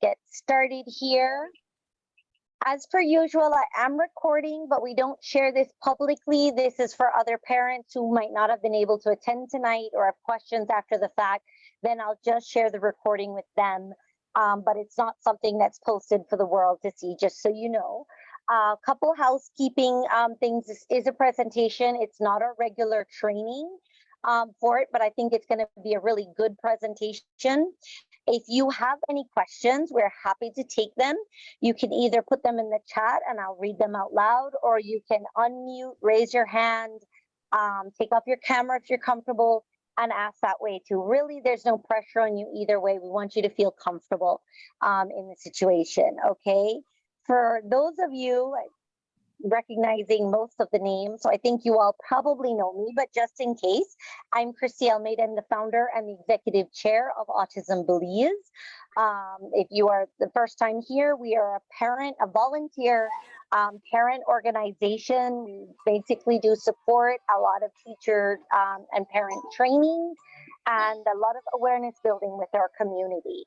get started here. As per usual, I am recording, but we don't share this publicly. This is for other parents who might not have been able to attend tonight or have questions after the fact. Then I'll just share the recording with them. But it's not something that's posted for the world to see, just so you know. A couple housekeeping things. This is a presentation. It's not a regular training for it, but I think it's going to be a really good presentation. If you have any questions, we're happy to take them. You can either put them in the chat and I'll read them out loud, or you can unmute, raise your hand, take off your camera if you're comfortable, and ask that way too. Really, there's no pressure on you either way. We want you to feel comfortable in the situation, okay? For those of you recognizing most of the names, so I think you all probably know me, but just in case, I'm Christy Almeida. I'm the founder and the executive chair of Autism Believes. If you are the first time here, we are a volunteer parent organization. We basically do support a lot of teacher and parent training and a lot of awareness building with our community.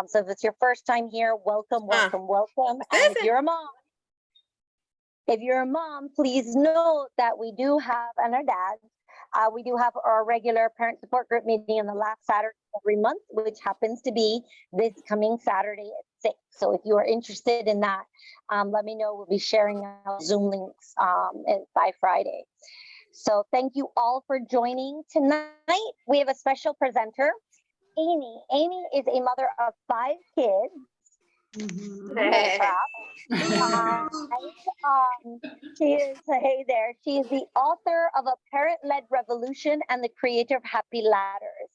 So if it's your first time here, welcome, welcome, welcome. And if you're a mom, please know that we do have, and our dads, we do have our regular parent support group meeting on the last Saturday every month, which happens to be this coming Saturday at 6. So if you are interested in that, let me know. We'll be sharing our Zoom links by Friday. So thank you all for joining tonight. We have a special presenter, Amy. Amy is a mother of 5 kids. She is, hey there, she is the author of A Parent-Led Revolution and the creator of Happy Ladders.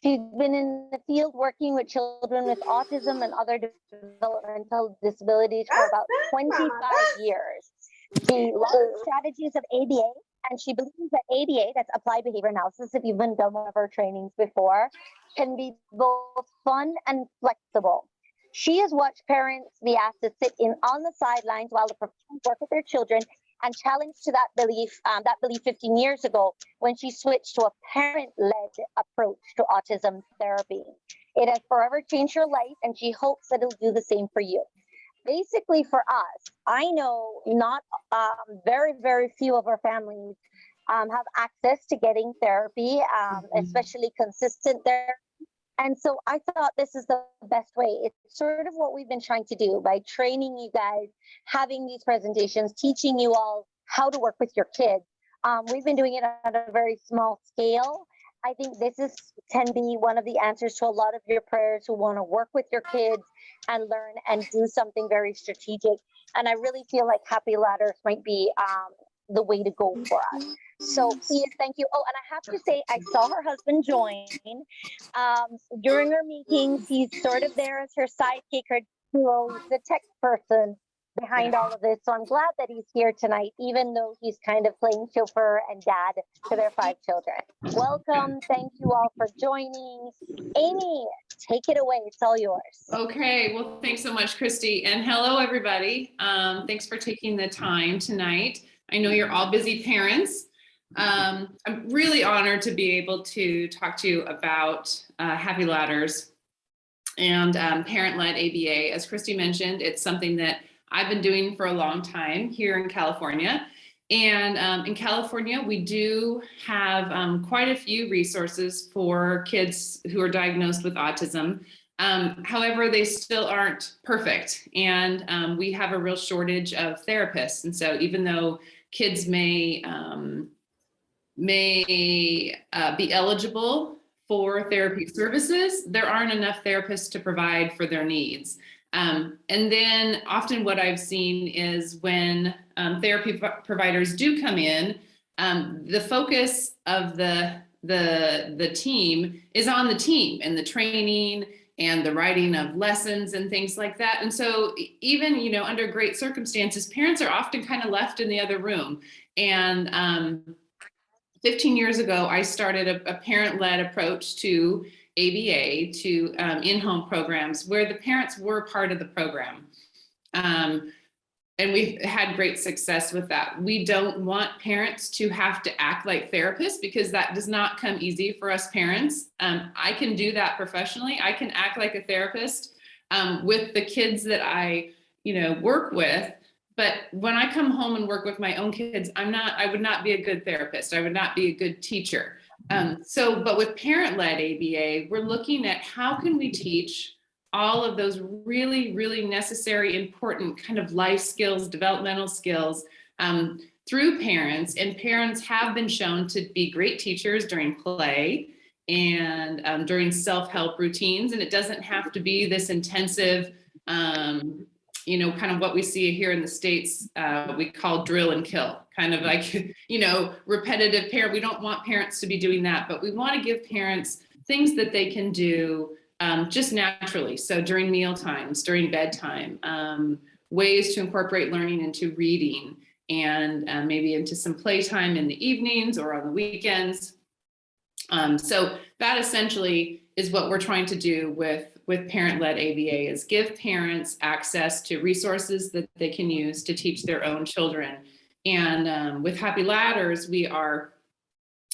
She's been in the field working with children with autism and other developmental disabilities for about 25 years. She loves strategies of ABA, and she believes that ABA, that's Applied Behavior Analysis, if you've been done one of our trainings before, can be both fun and flexible. She has watched parents be asked to sit in on the sidelines while the professionals work with their children, and challenged to that belief 15 years ago when she switched to a parent-led approach to autism therapy. It has forever changed her life, and she hopes that it'll do the same for you. Basically, for us, I know not very, very few of our families have access to getting therapy, especially consistent therapy. And so I thought this is the best way. It's sort of what we've been trying to do by training you guys, having these presentations, teaching you all how to work with your kids. We've been doing it at a very small scale. I think this can be one of the answers to a lot of your prayers who want to work with your kids and learn and do something very strategic. And I really feel like Happy Ladders might be the way to go for us. So please, thank you. Oh, and I have to say, I saw her husband join during our meetings. He's sort of there as her sidekick, her duo, the tech person behind all of this. So I'm glad that he's here tonight, even though he's kind of playing chauffeur and dad to their 5 children. Welcome. Thank you all for joining. Amy, take it away. It's all yours. Okay. Well, thanks so much, Christy. And hello, everybody. Thanks for taking the time tonight. I know you're all busy parents. I'm really honored to be able to talk to you about Happy Ladders and parent-led ABA. As Christy mentioned, it's something that I've been doing for a long time here in California. And in California, we do have quite a few resources for kids who are diagnosed with autism. However, they still aren't perfect. And we have a real shortage of therapists. And so even though kids may be eligible for therapy services, there aren't enough therapists to provide for their needs. And then often what I've seen is when therapy providers do come in, the focus of the team is on the team and the training and the writing of lessons and things like that. And so even, under great circumstances, parents are often kind of left in the other room. And 15 years ago, I started a parent-led approach to ABA, to in-home programs where the parents were part of the program. And we've had great success with that. We don't want parents to have to act like therapists because that does not come easy for us parents. I can do that professionally. I can act like a therapist with the kids that I, work with. But when I come home and work with my own kids, I would not be a good therapist. I would not be a good teacher. But with parent-led ABA, we're looking at how can we teach all of those really, really necessary, important kind of life skills, developmental skills through parents. And parents have been shown to be great teachers during play and during self-help routines. And it doesn't have to be this intensive, kind of what we see here in the States, we call drill and kill, kind of like, repetitive parent. We don't want parents to be doing that, but we want to give parents things that they can do just naturally. So during meal times, during bedtime, ways to incorporate learning into reading and maybe into some playtime in the evenings or on the weekends. So that essentially is what we're trying to do with parent-led ABA, is give parents access to resources that they can use to teach their own children. And with Happy Ladders, we are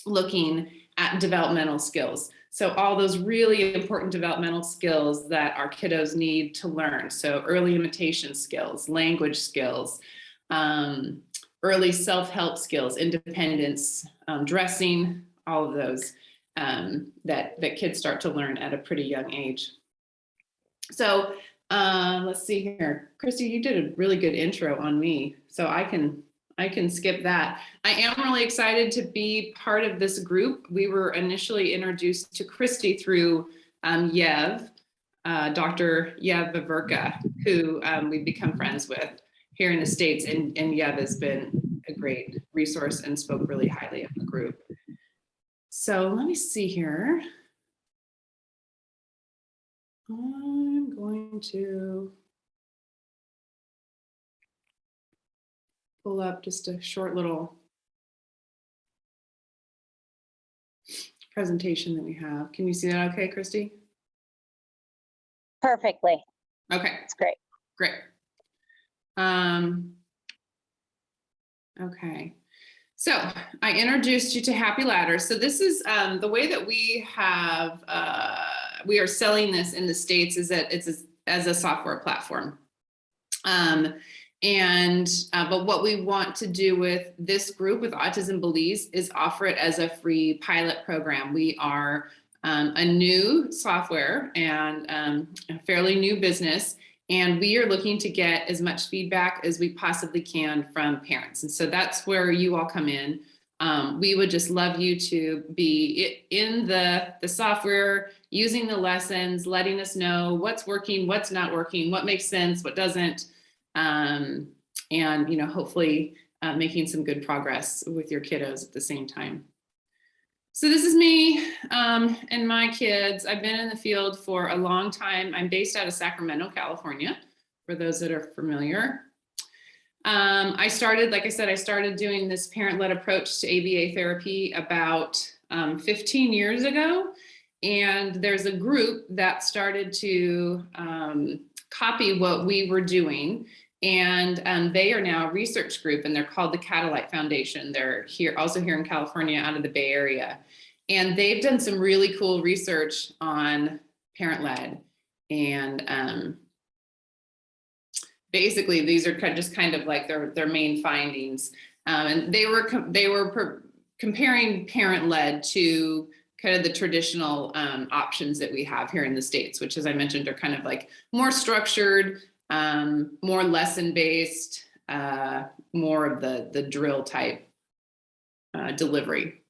looking at developmental skills. So all those really important developmental skills that our kiddos need to learn. So early imitation skills, language skills, early self-help skills, independence, dressing, all of those that kids start to learn at a pretty young age. So let's see here. Christy, you did a really good intro on me, so I can skip that. I am really excited to be part of this group. We were initially introduced to Christy through Yev, Dr. Yev Vaverka, who we've become friends with here in the States. And Yev has been a great resource and spoke really highly of the group. So let me see here. I'm going to pull up just a short little presentation that we have. Can you see that okay, Christy? Perfectly. Okay. That's great. Great. Okay. So I introduced you to Happy Ladders. So this is the way that we have, we are selling this in the States is that it's as a software platform. But what we want to do with this group with Autism Belize is offer it as a free pilot program. We are a new software and a fairly new business, and we are looking to get as much feedback as we possibly can from parents. And so that's where you all come in. We would just love you to be in the software, using the lessons, letting us know what's working, what's not working, what makes sense, what doesn't, and hopefully making some good progress with your kiddos at the same time. So this is me and my kids. I've been in the field for a long time. I'm based out of Sacramento, California, for those that are familiar. I started doing this parent-led approach to ABA therapy about 15 years ago. And there's a group that started to copy what we were doing. And they are now a research group, and they're called the Catalyte Foundation. They're also here in California, out of the Bay Area. And they've done some really cool research on parent-led. And basically, these are just kind of like their main findings. And they were comparing parent-led to kind of the traditional options that we have here in the States, which, as I mentioned, are kind of like more structured, more lesson-based, more of the drill type delivery.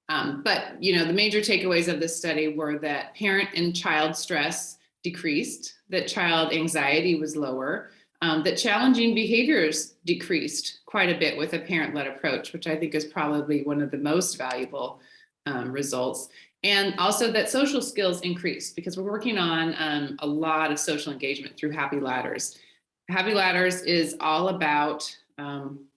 But the major takeaways of this study were that parent and child stress decreased, that child anxiety was lower, that challenging behaviors decreased quite a bit with a parent-led approach, which I think is probably one of the most valuable results. And also that social skills increased, because we're working on a lot of social engagement through Happy Ladders. Happy Ladders is all about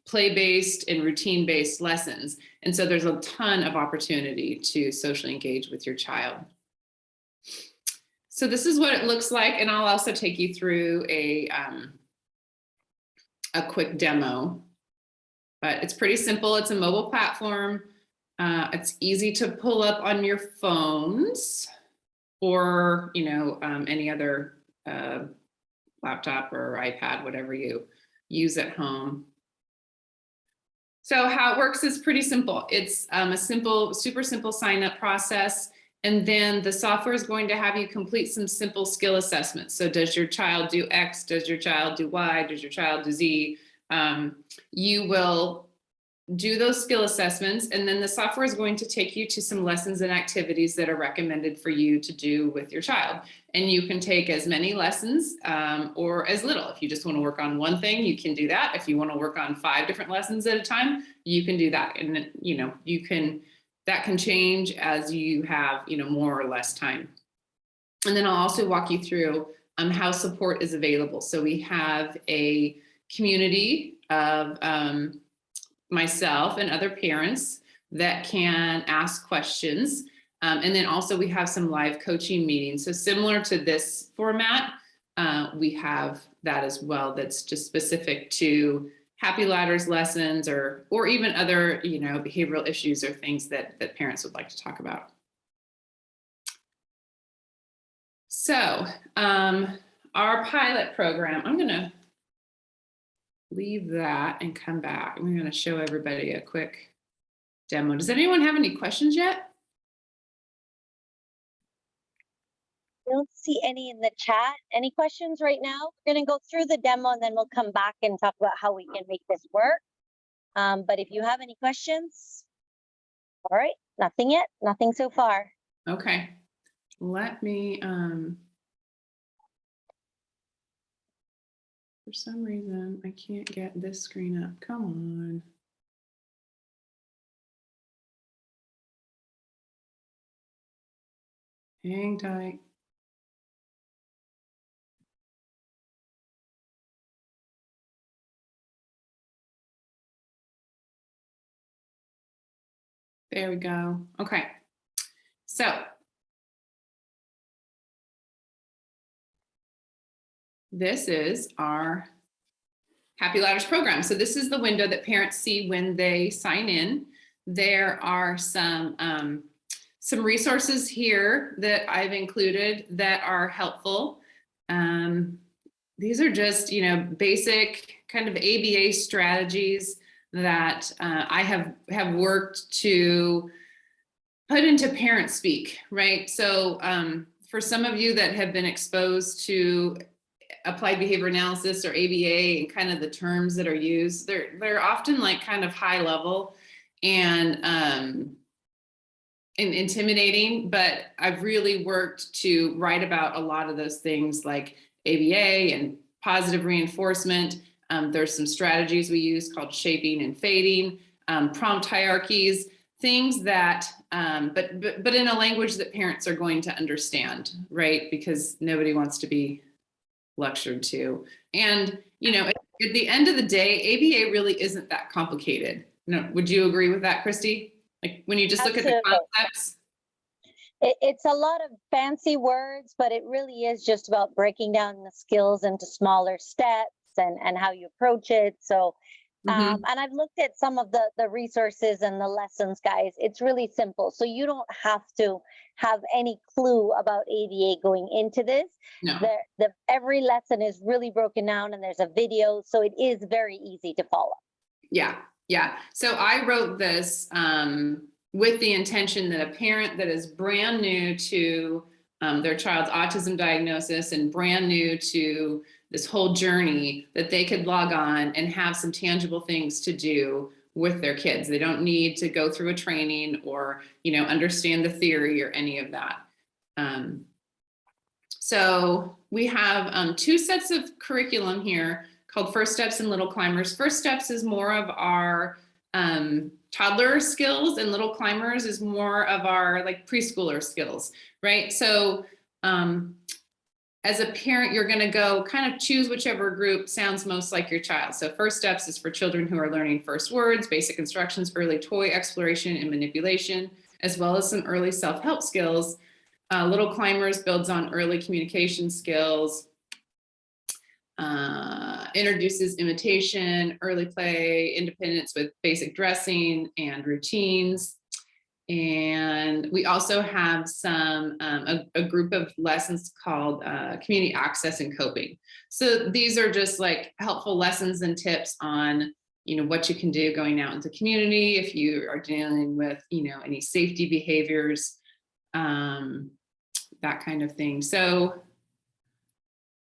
play-based and routine-based lessons. And so there's a ton of opportunity to socially engage with your child. So this is what it looks like. And I'll also take you through a quick demo, but it's pretty simple. It's a mobile platform. It's easy to pull up on your phones or, any other laptop or iPad, whatever you use at home. So how it works is pretty simple. It's a super simple sign up process. And then the software is going to have you complete some simple skill assessments. So does your child do X? Does your child do Y? Does your child do Z? You will do those skill assessments, and then the software is going to take you to some lessons and activities that are recommended for you to do with your child. And you can take as many lessons or as little. If you just want to work on one thing, you can do that. If you want to work on 5 different lessons at a time, you can do that. And that can change as you have, more or less time. And then I'll also walk you through how support is available. So we have a community of myself and other parents that can ask questions. And then also we have some live coaching meetings. So similar to this format, we have that as well. That's just specific to Happy Ladders lessons or even other, behavioral issues or things that parents would like to talk about. So our pilot program, I'm going to leave that and come back. I'm going to show everybody a quick demo. Does anyone have any questions yet? I don't see any in the chat. Any questions right now? We're going to go through the demo and then we'll come back and talk about how we can make this work. But if you have any questions, all right, nothing yet, nothing so far. Okay, let me, for some reason, I can't get this screen up. Come on. Hang tight. There we go. Okay. So this is our Happy Ladders program. So this is the window that parents see when they sign in. There are some resources here that I've included that are helpful. These are just, basic kind of ABA strategies that I have worked to put into parent speak, right? So for some of you that have been exposed to applied behavior analysis or ABA and kind of the terms that are used, they're often like kind of high level and intimidating, but I've really worked to write about a lot of those things like ABA and positive reinforcement. There's some strategies we use called shaping and fading, prompt hierarchies, things that, but in a language that parents are going to understand, right? Because nobody wants to be lectured to. And, at the end of the day, ABA really isn't that complicated. No, would you agree with that, Christy? Like when you just look at the concepts? It's a lot of fancy words, but it really is just about breaking down the skills into smaller steps and how you approach it. So, and I've looked at some of the resources and the lessons, guys. It's really simple. So you don't have to have any clue about ABA going into this. No. Every lesson is really broken down and there's a video. So it is very easy to follow. Yeah. So I wrote this with the intention that a parent that is brand new to their child's autism diagnosis and brand new to this whole journey, that they could log on and have some tangible things to do with their kids. They don't need to go through a training or, understand the theory or any of that. So we have 2 sets of curriculum here called First Steps and Little Climbers. First Steps is more of our toddler skills, and Little Climbers is more of our like preschooler skills, right? So as a parent, you're going to go kind of choose whichever group sounds most like your child. So First Steps is for children who are learning first words, basic instructions, early toy exploration and manipulation, as well as some early self-help skills. Little Climbers builds on early communication skills, introduces imitation, early play, independence with basic dressing and routines. And we also have some a group of lessons called community access and coping. So these are just like helpful lessons and tips on, you know, what you can do going out into community if you are dealing with, you know, any safety behaviors, that kind of thing. So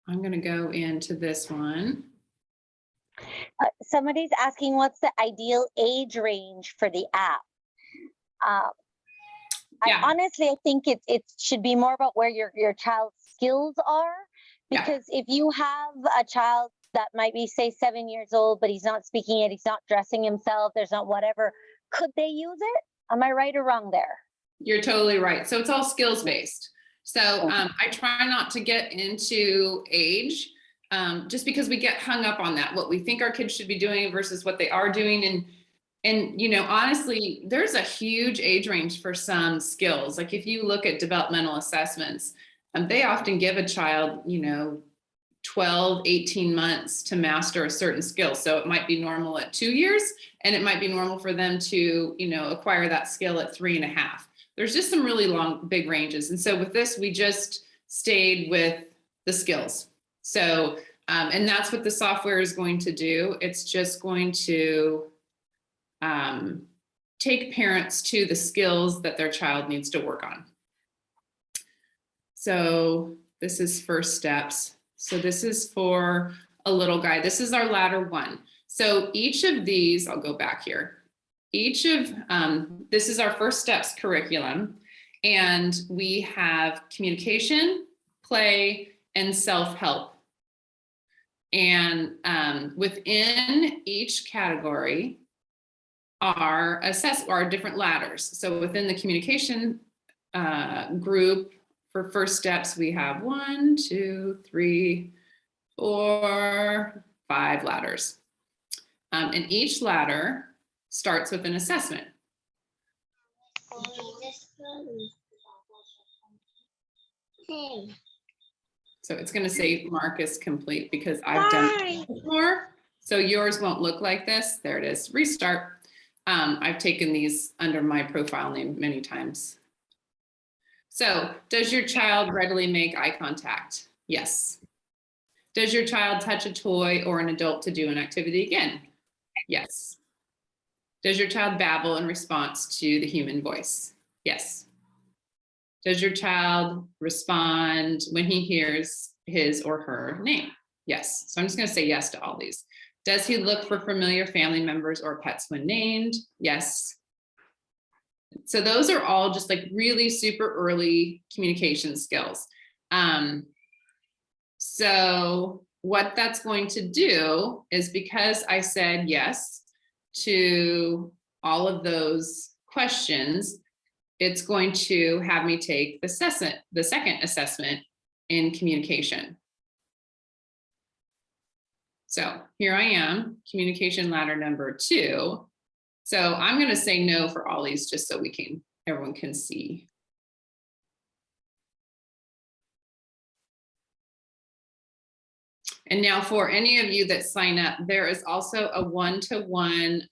I'm going to go into this one. Somebody's asking what's the ideal age range for the app. Yeah. I think it should be more about where your child's skills are, because if you have a child that might be, say, 7 years old, but he's not speaking it, he's not dressing himself, there's not whatever, could they use it? Am I right or wrong there? You're totally right. So it's all skills based. So I try not to get into age, just because we get hung up on that, what we think our kids should be doing versus what they are doing. And you know, honestly, there's a huge age range for some skills. Like if you look at developmental assessments, they often give a child, you know, 12, 18 months to master a certain skill. So it might be normal at 2 years, and it might be normal for them to, you know, acquire that skill at 3.5. There's just some really long, big ranges. And so with this, we just stayed with the skills. So, and that's what the software is going to do. It's just going to take parents to the skills that their child needs to work on. So this is first steps. So this is for a little guy. This is our ladder 1. So each of these, I'll go back here. Each of, this is our first steps curriculum. And we have communication, play, and self-help. And within each category are different ladders. So within the communication group, for first steps, we have 1, 2, 3, 4, 5 ladders. And each ladder starts with an assessment. So it's going to say mark is complete because I've done it before. So yours won't look like this. There it is. Restart. I've taken these under my profile name many times. So does your child readily make eye contact? Yes. Does your child touch a toy or an adult to do an activity again? Yes. Does your child babble in response to the human voice? Yes. Does your child respond when he hears his or her name? Yes. So I'm just going to say yes to all these. Does he look for familiar family members or pets when named? Yes. So those are all just like really super early communication skills. So what that's going to do is, because I said yes to all of those questions, it's going to have me take the second assessment in communication. So here I am, communication ladder number 2. So I'm going to say no for all these just so everyone can see. And now for any of you that sign up, there is also a 1-to-1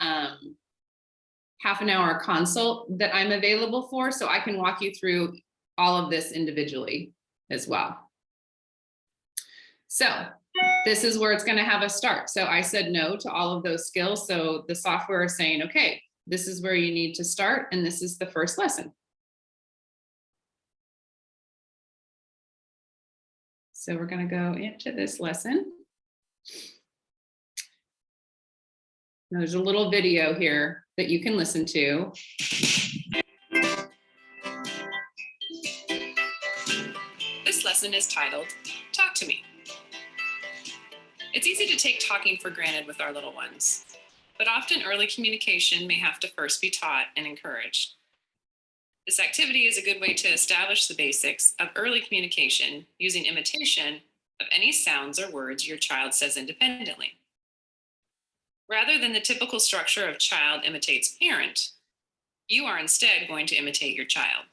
half-an-hour consult that I'm available for, so I can walk you through all of this individually as well. So this is where it's going to have us start. So I said no to all of those skills. So the software is saying, okay, this is where you need to start, and this is the first lesson. So we're going to go into this lesson. Now, there's a little video here that you can listen to. This lesson is titled, Talk to Me. It's easy to take talking for granted with our little ones, but often early communication may have to first be taught and encouraged. This activity is a good way to establish the basics of early communication using imitation of any sounds or words your child says independently. Rather than the typical structure of child imitates parent, you are instead going to imitate your child.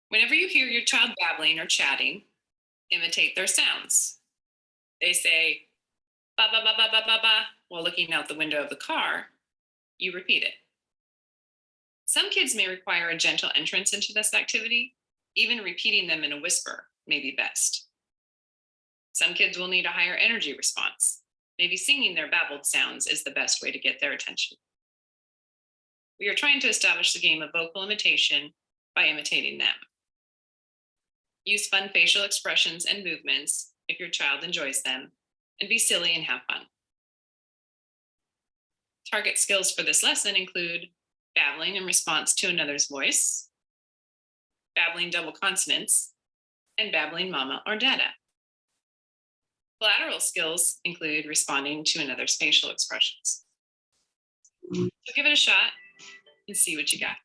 Whenever you hear your child babbling or chatting, imitate their sounds. They say, ba ba ba ba ba ba ba, while looking out the window of the car. You repeat it. Some kids may require a gentle entrance into this activity. Even repeating them in a whisper may be best. Some kids will need a higher energy response. Maybe singing their babbled sounds is the best way to get their attention. We are trying to establish the game of vocal imitation by imitating them. Use fun facial expressions and movements if your child enjoys them, and be silly and have fun. Target skills for this lesson include babbling in response to another's voice, babbling double consonants, and babbling mama or dada. Collateral skills include responding to another's facial expressions. So give it a shot and see what you got.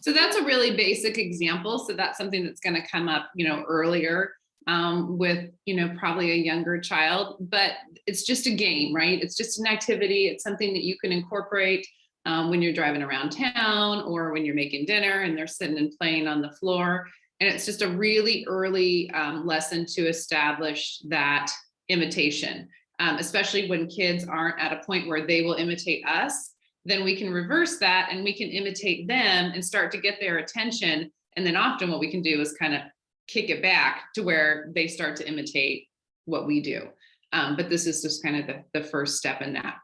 So that's a really basic example. So that's something that's going to come up, earlier with, probably a younger child, but it's just a game, right? It's just an activity. It's something that you can incorporate when you're driving around town or when you're making dinner and they're sitting and playing on the floor. And it's just a really early lesson to establish that imitation, especially when kids aren't at a point where they will imitate us. Then we can reverse that and we can imitate them and start to get their attention. And then often what we can do is kind of kick it back to where they start to imitate what we do. But this is just kind of the first step in that.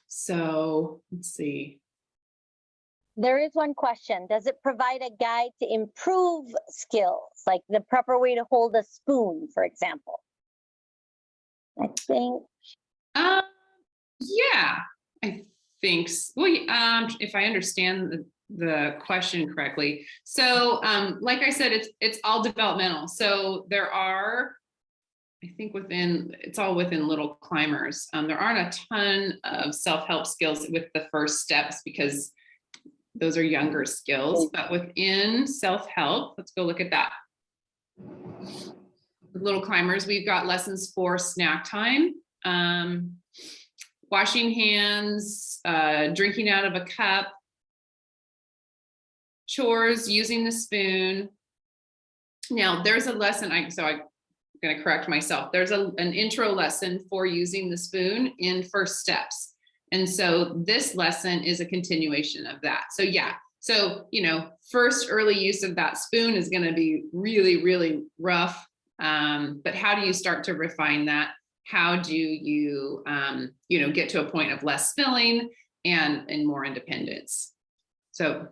So let's see. There is one question. Does it provide a guide to improve skills, like the proper way to hold a spoon, for example? I think. Yeah, I think so. Well, if I understand the question correctly. So, like I said, it's all developmental. So there are, I think it's all within Little Climbers. There aren't a ton of self-help skills with the first steps because those are younger skills, but within self-help, let's go look at that. With Little Climbers, we've got lessons for snack time, washing hands, drinking out of a cup, chores, using the spoon. Now there's a lesson, I'm going to correct myself. There's an intro lesson for using the spoon in First Steps. And so this lesson is a continuation of that. So yeah, first early use of that spoon is going to be really, really rough. But how do you start to refine that? How do you, get to a point of less spilling and more independence? So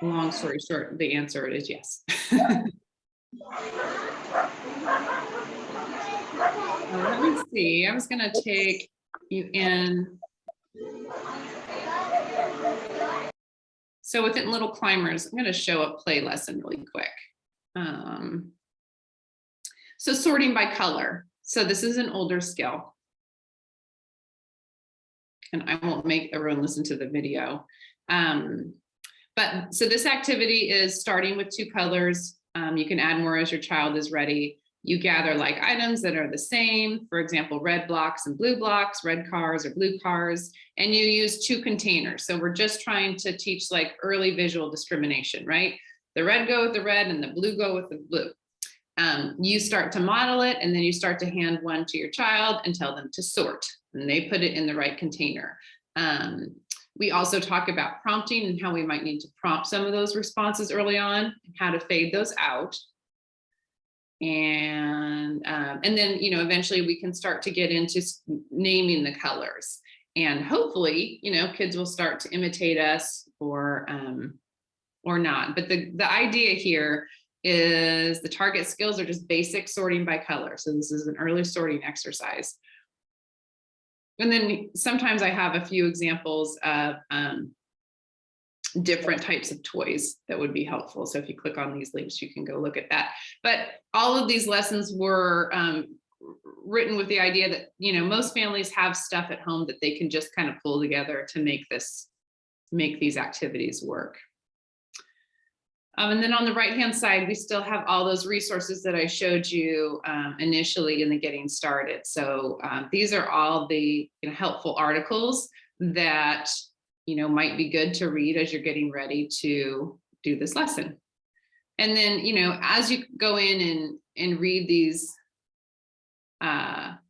long story short, the answer is yes. Let me see. I was going to take you in. So within Little Climbers, I'm going to show a play lesson really quick. So sorting by color. So this is an older skill. And I won't make everyone listen to the video. But so this activity is starting with 2 colors. You can add more as your child is ready. You gather like items that are the same, for example, red blocks and blue blocks, red cars or blue cars, and you use 2 containers. So we're just trying to teach like early visual discrimination, right? The red go with the red and the blue go with the blue. You start to model it and then you start to hand one to your child and tell them to sort, and they put it in the right container. We also talk about prompting and how we might need to prompt some of those responses early on and how to fade those out. And then, eventually we can start to get into naming the colors, and hopefully, kids will start to imitate us or not. But the idea here is the target skills are just basic sorting by color. So this is an early sorting exercise. And then sometimes I have a few examples of different types of toys that would be helpful. So if you click on these links, you can go look at that. But all of these lessons were written with the idea that, most families have stuff at home that they can just kind of pull together to make these activities work. And then on the right-hand side, we still have all those resources that I showed you initially in the getting started. So these are all the helpful articles that might be good to read as you're getting ready to do this lesson. And then, as you go in and read these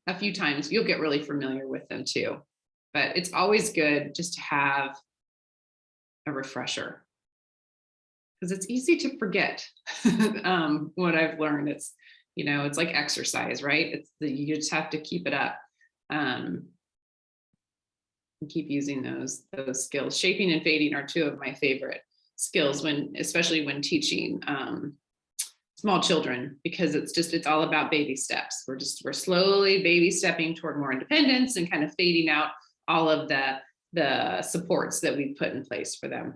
a few times, you'll get really familiar with them too. But it's always good just to have a refresher, because it's easy to forget what I've learned. It's, it's like exercise, right? You just have to keep it up. And keep using those skills. Shaping and fading are two of my favorite skills, especially when teaching small children, because it's all about baby steps. We're slowly baby stepping toward more independence and kind of fading out all of the supports that we put in place for them.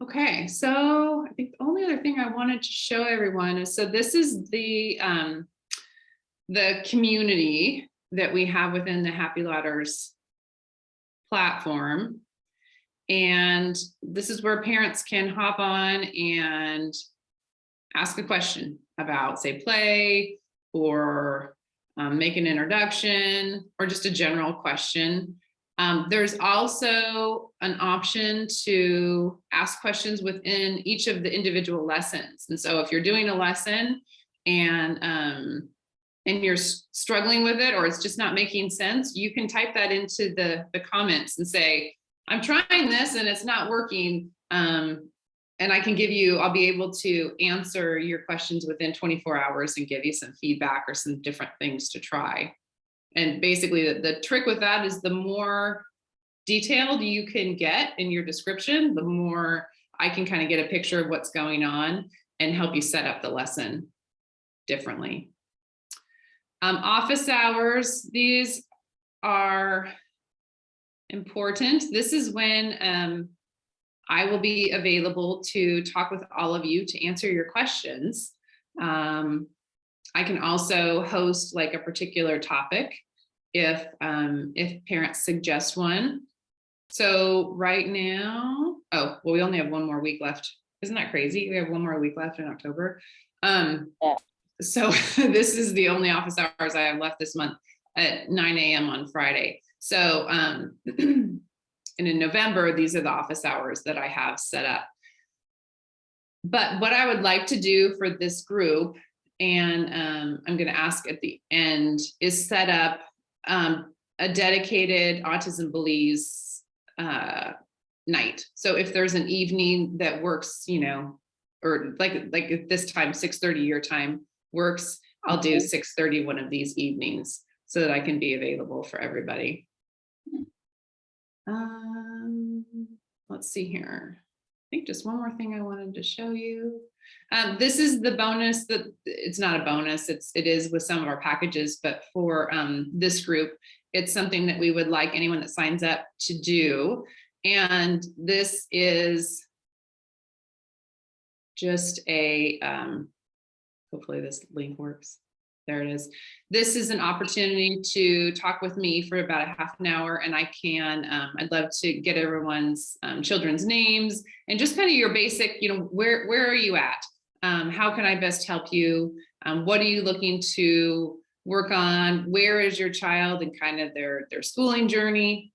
Okay, so I think the only other thing I wanted to show everyone is, so this is the community that we have within the Happy Ladders platform. And this is where parents can hop on and ask a question about, say, play, or make an introduction, or just a general question. There's also an option to ask questions within each of the individual lessons. And so if you're doing a lesson and you're struggling with it, or it's just not making sense, you can type that into the comments and say, I'm trying this and it's not working. And I'll be able to answer your questions within 24 hours and give you some feedback or some different things to try. And basically the trick with that is, the more detailed you can get in your description, the more I can kind of get a picture of what's going on and help you set up the lesson differently. Office hours, these are important. This is when I will be available to talk with all of you to answer your questions. I can also host like a particular topic if parents suggest one. So right now, we only have one more week left. Isn't that crazy? We have one more week left in October. Yeah. So this is the only office hours I have left this month at 9 a.m. on Friday. So, and in November, these are the office hours that I have set up. But what I would like to do for this group, and I'm going to ask at the end, is set up a dedicated Autism Believes night. So if there's an evening that works, or like at this time, 6:30 your time works, I'll do 6:30 one of these evenings so that I can be available for everybody. Let's see here. I think just one more thing I wanted to show you. This is the bonus that it's not a bonus. It is with some of our packages, but for this group, it's something that we would like anyone that signs up to do. And this is just a, hopefully this link works. There it is. This is an opportunity to talk with me for about a half an hour, and I can, I'd love to get everyone's children's names and just kind of your basic, where are you at? How can I best help you? What are you looking to work on? Where is your child and kind of their schooling journey?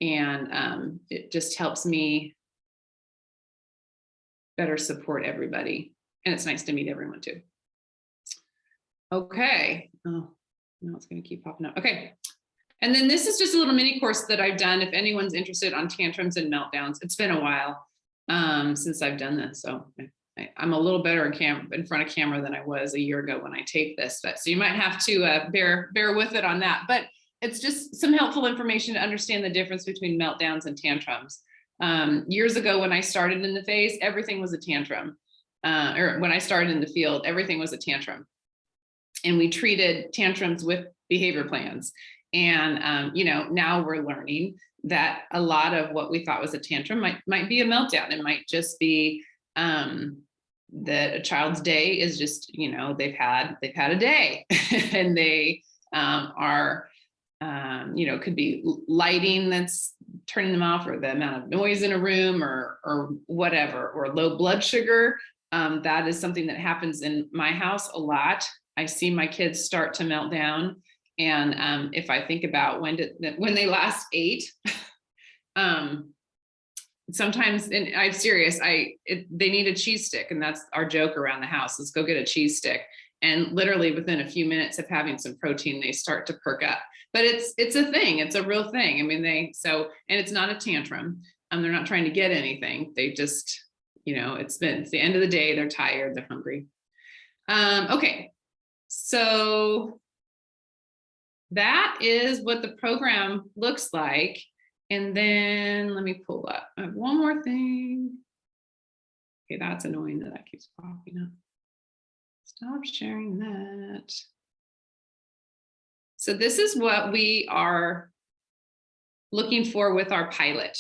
And it just helps me better support everybody. And it's nice to meet everyone too. Okay. Oh, no, it's going to keep popping up. Okay. And then this is just a little mini course that I've done if anyone's interested on tantrums and meltdowns. It's been a while since I've done this. So I'm a little better in front of camera than I was a year ago when I taped this. But so you might have to bear with it on that. But it's just some helpful information to understand the difference between meltdowns and tantrums. Years ago when I started in the phase, everything was a tantrum. Or when I started in the field, everything was a tantrum. And we treated tantrums with behavior plans. And, now we're learning that a lot of what we thought was a tantrum might be a meltdown. It might just be that a child's day is just, they've had a day and they are, could be lighting that's turning them off, or the amount of noise in a room, or whatever, or low blood sugar. That is something that happens in my house a lot. I see my kids start to melt down. And if I think about when they last ate, sometimes, and I'm serious, they need a cheese stick, and that's our joke around the house. Let's go get a cheese stick. And literally within a few minutes of having some protein, they start to perk up. But it's a thing. It's a real thing. I mean, and it's not a tantrum. They're not trying to get anything. They just, it's the end of the day. They're tired. They're hungry. Okay. So that is what the program looks like. And then let me pull up. I have one more thing. Okay, that's annoying that keeps popping up. Stop sharing that. So this is what we are looking for with our pilot.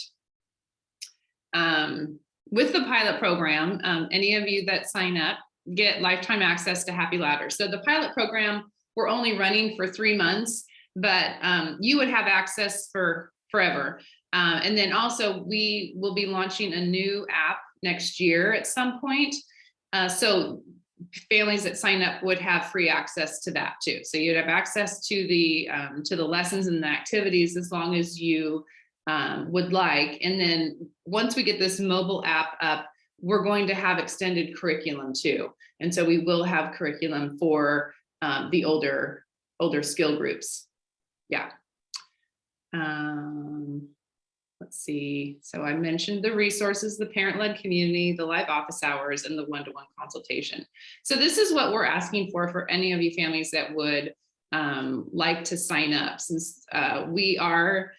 With the pilot program, any of you that sign up get lifetime access to Happy Ladders. So the pilot program, we're only running for 3 months, but you would have access for forever. And then also we will be launching a new app next year at some point. So families that sign up would have free access to that too. So you'd have access to the lessons and the activities as long as you would like. And then once we get this mobile app up, we're going to have extended curriculum too. And so we will have curriculum for the older skill groups. Yeah. Let's see. So I mentioned the resources, the parent-led community, the live office hours, and the one-to-one consultation. So this is what we're asking for any of you families that would like to sign up, since we are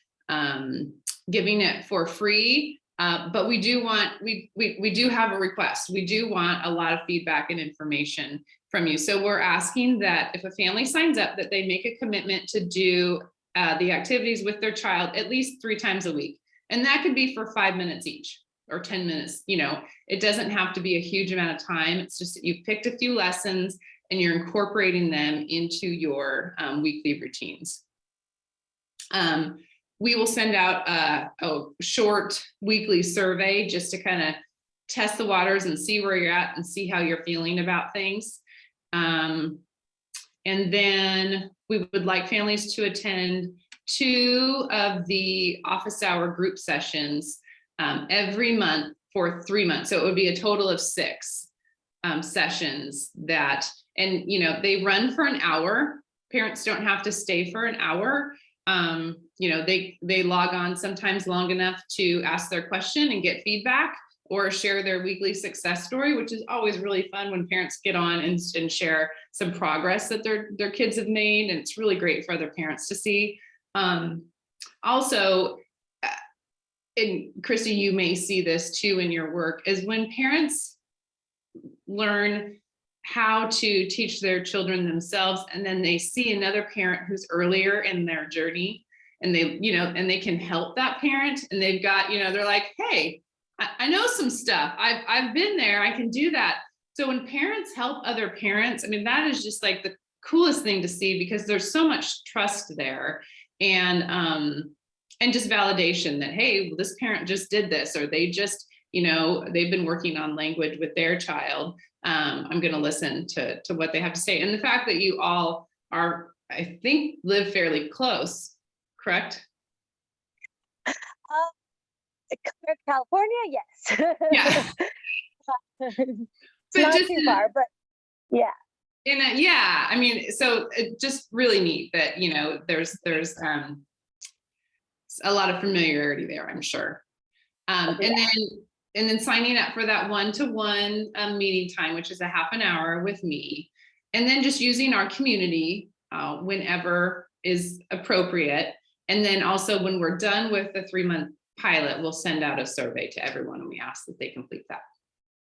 giving it for free. But we do have a request. We do want a lot of feedback and information from you. So we're asking that if a family signs up, that they make a commitment to do the activities with their child at least 3 times a week. And that could be for 5 minutes each or 10 minutes. It doesn't have to be a huge amount of time. It's just that you've picked a few lessons and you're incorporating them into your weekly routines. We will send out a short weekly survey just to kind of test the waters and see where you're at and see how you're feeling about things. And then we would like families to attend 2 of the office hour group sessions every month for 3 months. So it would be a total of 6 sessions and they run for an hour. Parents don't have to stay for an hour. They log on sometimes long enough to ask their question and get feedback or share their weekly success story, which is always really fun when parents get on and share some progress that their kids have made. And it's really great for other parents to see. Also, and Christy, you may see this too in your work, is when parents learn how to teach their children themselves, and then they see another parent who's earlier in their journey, and they can help that parent, and they've got, they're like, hey, I know some stuff. I've been there. I can do that. So when parents help other parents, I mean, that is just like the coolest thing to see, because there's so much trust there, and just validation that, hey, well, this parent just did this, or they just, they've been working on language with their child. I'm going to listen to what they have to say. And the fact that you all are, I think, live fairly close, correct? California, yes. Yeah. It's not too far, but yeah. Yeah, I mean, so it's just really neat that, there's a lot of familiarity there, I'm sure. And then signing up for that one-to-one meeting time, which is a half an hour with me, and then just using our community whenever is appropriate. And then also when we're done with the 3-month pilot, we'll send out a survey to everyone and we ask that they complete that.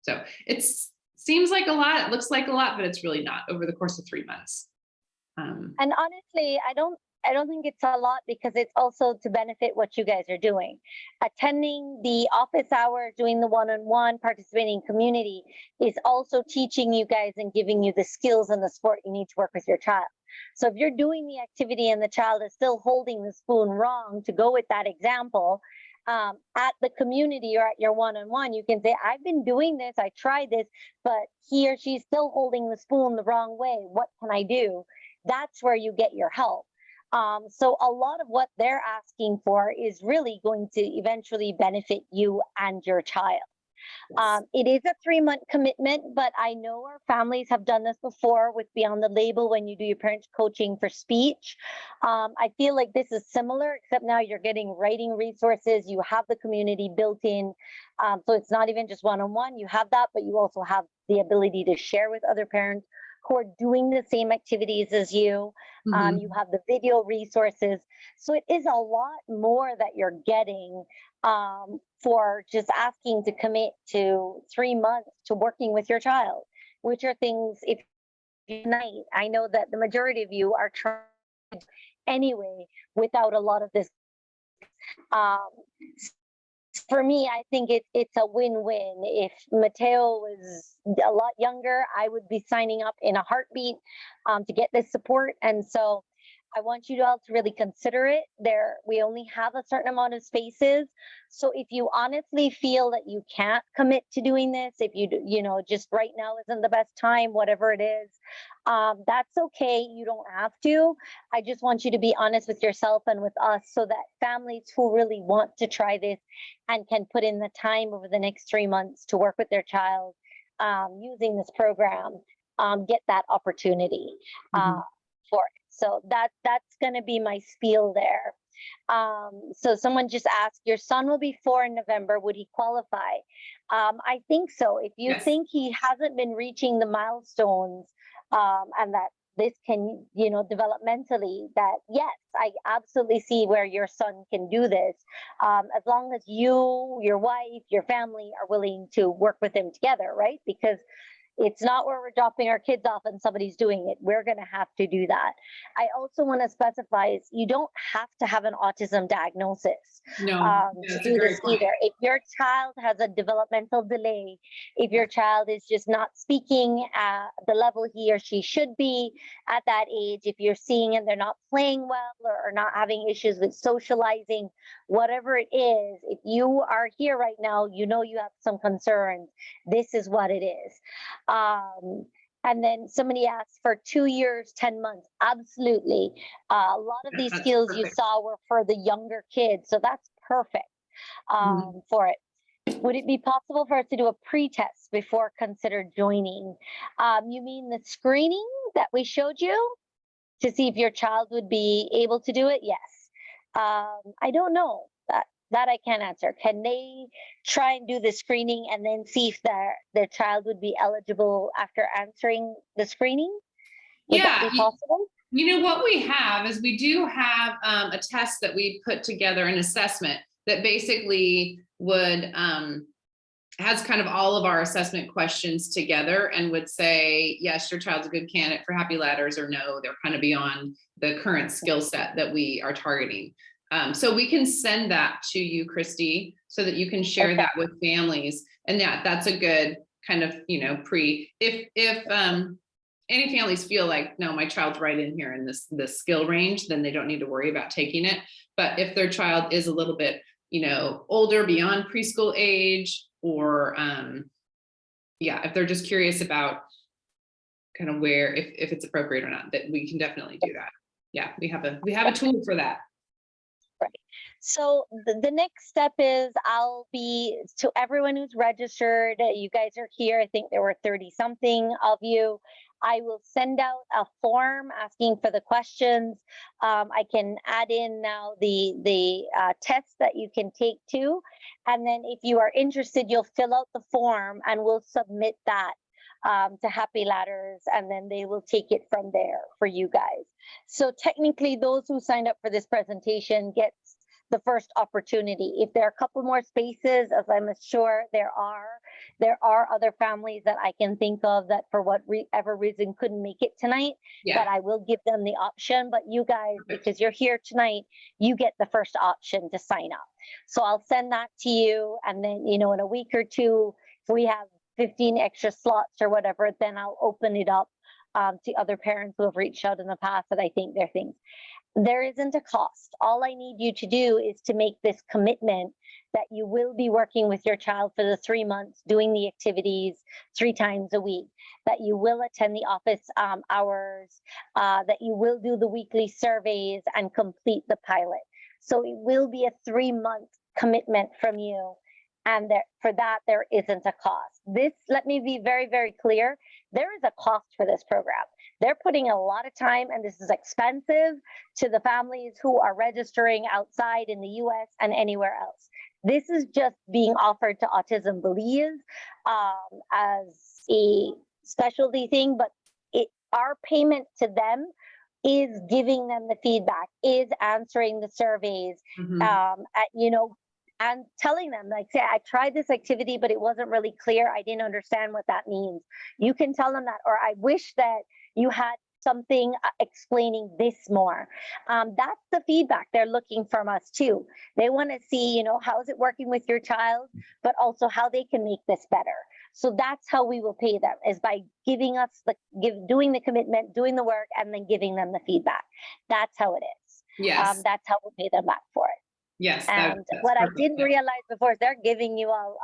So it seems like a lot, it looks like a lot, but it's really not over the course of 3 months. And honestly, I don't think it's a lot, because it's also to benefit what you guys are doing. Attending the office hour, doing the one-on-one, participating in community is also teaching you guys and giving you the skills and the support you need to work with your child. So if you're doing the activity and the child is still holding the spoon wrong, to go with that example, at the community or at your one-on-one, you can say, I've been doing this, I tried this, but he or she's still holding the spoon the wrong way. What can I do? That's where you get your help. So a lot of what they're asking for is really going to eventually benefit you and your child. It is a 3-month commitment, but I know our families have done this before with Beyond the Label when you do your parents coaching for speech. I feel like this is similar, except now you're getting writing resources. You have the community built in. So it's not even just one-on-one. You have that, but you also have the ability to share with other parents who are doing the same activities as you. Mhm. You have the video resources. So it is a lot more that you're getting for just asking to commit to 3 months to working with your child, which are things if night. I know that the majority of you are trying anyway without a lot of this. Um, for me, I think it's a win-win. If Mateo was a lot younger, I would be signing up in a heartbeat to get this support. And so I want you all to really consider it. We only have a certain amount of spaces. So if you honestly feel that you can't commit to doing this, if just right now isn't the best time, whatever it is, that's okay. You don't have to. I just want you to be honest with yourself and with us so that families who really want to try this and can put in the time over the next 3 months to work with their child using this program get that opportunity for it. So that's going to be my spiel there. So someone just asked, your son will be 4 in November. Would he qualify? I think so. If you Yes. think he hasn't been reaching the milestones and that this can, developmentally, that yes, I absolutely see where your son can do this. As long as you, your wife, your family are willing to work with him together, right? Because it's not where we're dropping our kids off and somebody's doing it. We're going to have to do that. I also want to specify is you don't have to have an autism diagnosis No, to that's a do great this point. either. If your child has a developmental delay, if your child is just not speaking at the level he or she should be at that age, if you're seeing and they're not playing well or not having issues with socializing, whatever it is, if you are here right now, you have some concerns. This is what it is. And then somebody asked for 2 years, 10 months. Absolutely. A lot of these That's skills you perfect. saw were for the younger kids. So that's perfect for it. Would it be possible for us to do a pre-test before consider joining? You mean the screening that we showed you to see if your child would be able to do it? Yes. I don't know. That I can't answer. Can they try and do the screening and then see if their child would be eligible after answering the screening? Would that Yeah, be possible? what we have is we do have a test that we put together, an assessment that basically would has kind of all of our assessment questions together and would say, yes, your child's a good candidate for Happy Ladders, or no, they're kind of beyond the current skill set that we are targeting. So we can send that to you, Christy, so that you can share Okay. that with families. And that's a good kind of, if any families feel like, no, my child's right in here in this skill range, then they don't need to worry about taking it. But if their child is a little bit, older, beyond preschool age, or if they're just curious about kind of where, if it's appropriate or not, that we can definitely do that. Yeah, we have a tool for that. Right. So the next step is I'll be to everyone who's registered. You guys are here. I think there were 30 something of you. I will send out a form asking for the questions. I can add in now the test that you can take too. And then if you are interested, you'll fill out the form and we'll submit that to Happy Ladders, and then they will take it from there for you guys. So technically, those who signed up for this presentation gets the first opportunity. If there are a couple more spaces, as I'm sure there are other families that I can think of that for whatever reason couldn't make it tonight, that I will give them the option. But you guys, because you're here tonight, you get the first option to sign up. So I'll send that to you, and then in a week or two, if we have 15 extra slots or whatever, then I'll open it up to other parents who have reached out in the past that I think they're things. There isn't a cost. All I need you to do is to make this commitment that you will be working with your child for the 3 months, doing the activities 3 times a week, that you will attend the office hours, that you will do the weekly surveys and complete the pilot. So it will be a 3-month commitment from you. And for that, there isn't a cost. This, let me be very, very clear. There is a cost for this program. They're putting a lot of time, and this is expensive to the families who are registering outside in the US and anywhere else. This is just being offered to Autism Belize as a specialty thing, but our payment to them is giving them the feedback, is answering the surveys, and telling them, like, say, I tried this activity, but it wasn't really clear. I didn't understand what that means. You can tell them that, or I wish that you had something explaining this more. That's the feedback they're looking from us too. They want to see, how is it working with your child, but also how they can make this better. So that's how we will pay them, is by giving us doing the commitment, doing the work, and then giving them the feedback. That's how it is. Yes. That's how we pay them back for it. Yes. And what I didn't realize before is they're giving you a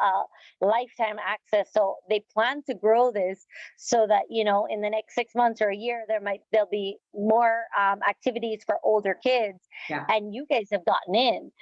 lifetime access. So they plan to grow this so that, in the next 6 months or a year, there'll be more activities for older kids. Yeah. And you guys have gotten in.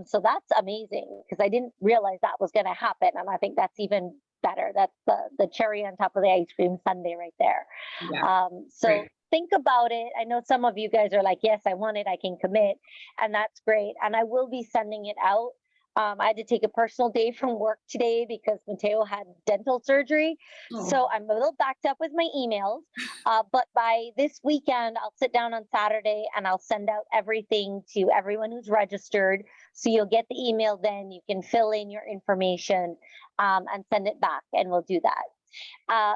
So that's amazing, because I didn't realize that was going to happen. And I think that's even better. That's the cherry on top of the ice cream sundae right there. Yeah. So Great. think about it. I know some of you guys are like, yes, I want it, I can commit. And that's great. And I will be sending it out. I had to take a personal day from work today because Mateo had dental surgery. Oh. So I'm a little backed up with my emails. But by this weekend, I'll sit down on Saturday and I'll send out everything to everyone who's registered. So you'll get the email then. You can fill in your information and send it back, and we'll do that.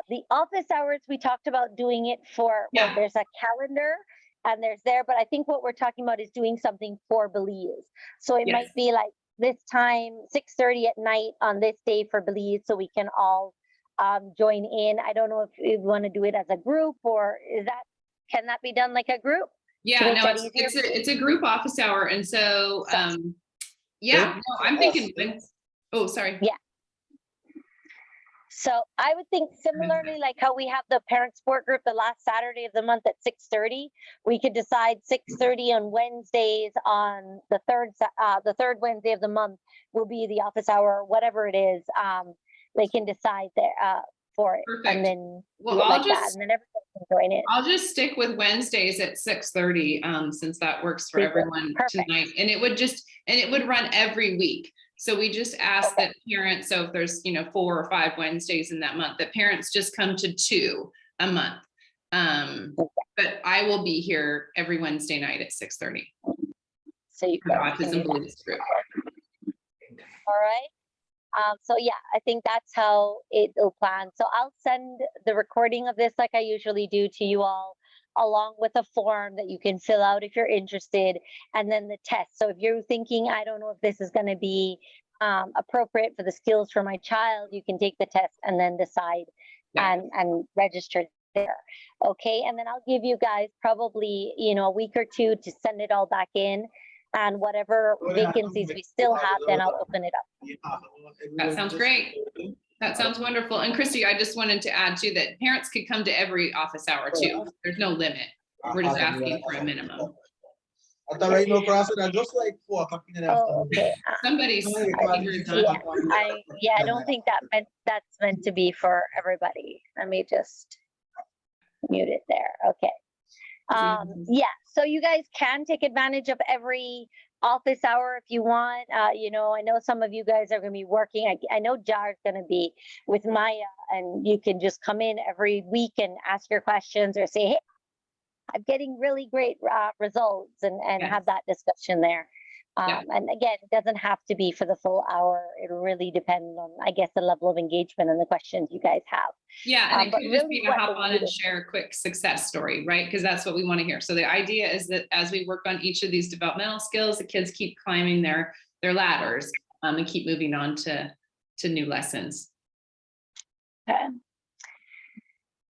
The office hours, we talked about doing it for, well, there's a calendar and but I think what we're talking about is doing something for Belize. So it might be like this time, 6:30 at night on this day for Belize, so we can all join in. I don't know if you want to do it as a group, or can that be done like a group? Yeah, no, it's a group office hour. And so, I'm thinking, oh, sorry. Yeah. So I would think similarly, like how we have the parent sport group the last Saturday of the month at 6:30, we could decide 6:30 on Wednesdays on the third Wednesday of the month will be the office hour, whatever it is. They can decide there for it. Perfect. And then and then everyone can join in. I'll just stick with Wednesdays at 6:30 since that works for everyone tonight. And it would run every week. So we just ask that parents, so if there's 4 or 5 Wednesdays in that month, that parents just come to 2 a month. But I will be here every Wednesday night at 6:30. So you can Autism Belize group. All right. So yeah, I think that's how it'll plan. So I'll send the recording of this like I usually do to you all, along with a form that you can fill out if you're interested, and then the test. So if you're thinking, I don't know if this is going to be appropriate for the skills for my child, you can take the test and then decide and register there. Okay, and then I'll give you guys probably a week or 2 to send it all back in, and whatever vacancies we still have, then I'll open it up. That sounds great. That sounds wonderful. And Christy, I just wanted to add too that parents could come to every office hour too. There's no limit. We're just asking for a minimum. Just like 4 o'clock in the afternoon. Okay. Somebody's I don't think that's meant to be for everybody. Let me just mute it there. Okay. So you guys can take advantage of every office hour if you want. I know some of you guys are going to be working. I know Jar's going to be with Maya, and you can just come in every week and ask your questions or say, hey, I'm getting really great results, and have that discussion there. And again, it doesn't have to be for the full hour. It'll really depend on, I guess, the level of engagement and the questions you guys have. Yeah, and it could just be to hop on and share a quick success story, right? Because that's what we want to hear. So the idea is that as we work on each of these developmental skills, the kids keep climbing their ladders and keep moving on to new lessons. Okay.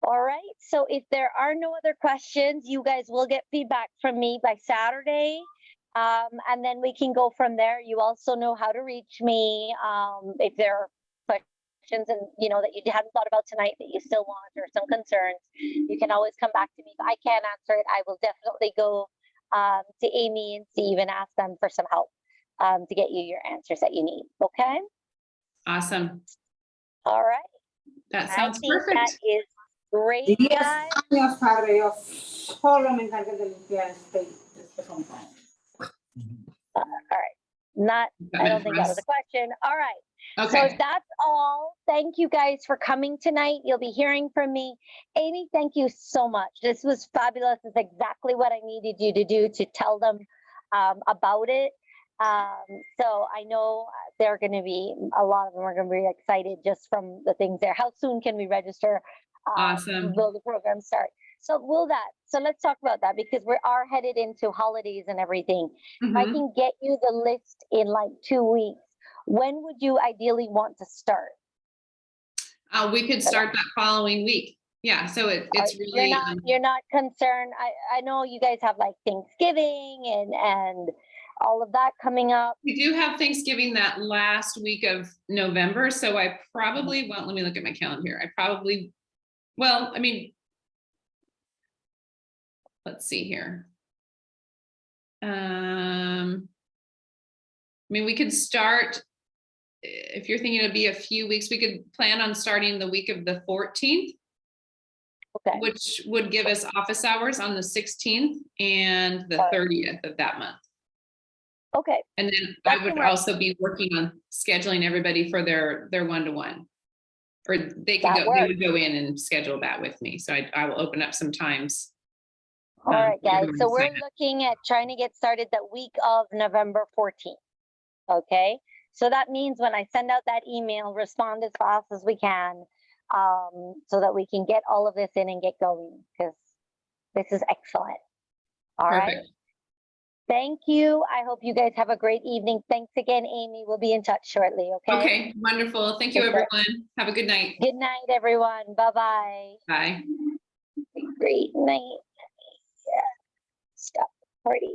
All right. So if there are no other questions, you guys will get feedback from me by Saturday. And then we can go from there. You also know how to reach me if there are questions and that you hadn't thought about tonight that you still want, or some concerns. You can always come back to me. If I can't answer it, I will definitely go to Amy and Steve and ask them for some help to get you your answers that you need. Okay. Awesome. All right. That I sounds think that perfect. is great, 10 guys. años, padre, yo solo me encargué de limpiar este compound. All right. Not, I don't think that was a question. All right. So Okay. that's all. Thank you guys for coming tonight. You'll be hearing from me. Amy, thank you so much. This was fabulous. It's exactly what I needed you to do to tell them about it. So I know they're going to be, a lot of them are going to be excited just from the things there. How soon can we register? Awesome. Will the program start? So so let's talk about that because we are headed into holidays and everything. If I Mhm. can get you the list in like 2 weeks, when would you ideally want to start? We could start that following week. Yeah, so it's really, You're not concerned. I know you guys have like Thanksgiving and all of that coming up. we do have Thanksgiving that last week of November, so I probably, well, let me look at my calendar here. I probably, well, I mean, let's see here. I mean, we could start, if you're thinking it'd be a few weeks, we could plan on starting the week of the 14th, Okay. which would give us office hours on the 16th and the Got it. 30th of that month. Okay. And then That I would can work. also be working on scheduling everybody for their one-to-one. Or they could That go, they works. would go in and schedule that with me. So I will open up some times. All right, guys. everyone So we're sign up. looking at trying to get started the week of November 14th. Okay. So that means when I send out that email, respond as fast as we can, so that we can get all of this in and get going because this is excellent. All right. Perfect. Thank you. I hope you guys have a great evening. Thanks again, Amy. We'll be in touch shortly. Okay. Okay, wonderful. Thank you, Take care. everyone. Have a good night. Good night, everyone. Bye-bye. Bye. Great night. Yeah. Stop party.